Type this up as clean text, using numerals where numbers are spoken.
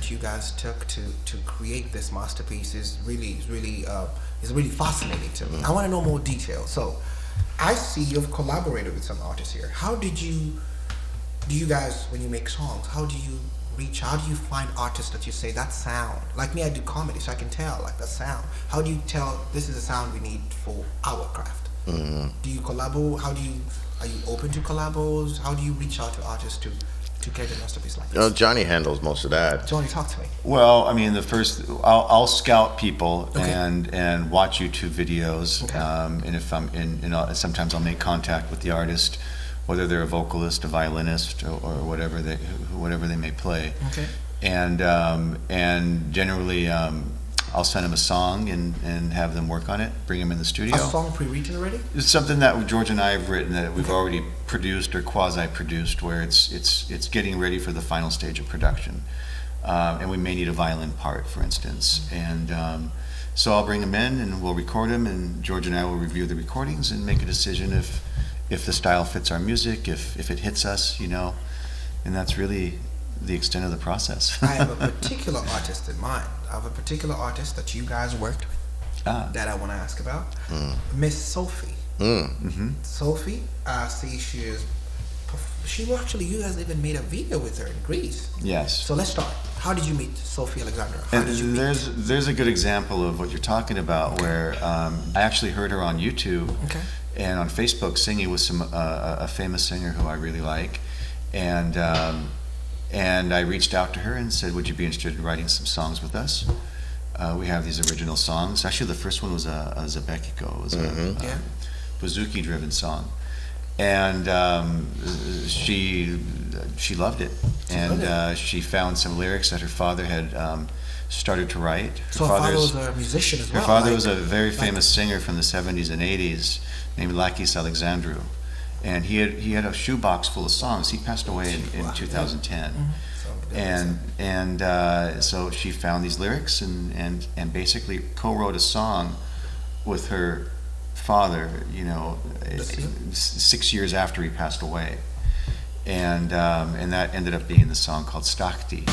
that you guys took to create this masterpiece is really fascinating to me. I want to know more details. So, I see you've collaborated with some artists here. How do you guys, when you make songs, how do you find artists that you say that sound? Like me, I do comedy, so I can tell like the sound. How do you tell this is the sound we need for our craft? Do you collabo? Are you open to collabos? How do you reach out to artists to get a masterpiece like this? No, Johnny handles most of that. Johnny, talk to me. Well, I mean, I'll scout people Okay. and watch YouTube videos, Okay. and if I'm sometimes I'll make contact with the artist, whether they're a vocalist, a violinist, or whatever they may play. Okay. And generally I'll send them a song and have them work on it, bring them in the studio. A song pre-written already? It's something that George and I have written that we've already produced or quasi-produced, where it's getting ready for the final stage of production, and we may need a violin part, for instance. And so I'll bring them in and we'll record them, and George and I will review the recordings and make a decision if the style fits our music, if it hits us, and that's really the extent of the process. I have a particular artist in mind. I have a particular artist that you guys worked with that I want to ask about. Miss Sophie. Sophie, I see you guys even made a video with her in Greece. Yes. So let's start. How did you meet Sophie Alexandra? How did you meet? There's a good example of what you're talking about, where I actually heard her on YouTube and on Facebook singing with a famous singer who I really like, and I reached out to her and said, would you be interested in writing some songs with us? We have these original songs. Actually, the first one was a Bacolas. It was a bouzouki-driven song. And she loved it. And she found some lyrics that her father had started to write. So her father was a musician as well? Her father was a very famous singer from the 70s and 80s named Lakis Alexandru. And he had a shoebox full of songs. He passed away in 2010, and so she found these lyrics and basically co-wrote a song with her father. 6 years after he passed away, and that ended up being the song called Stakti.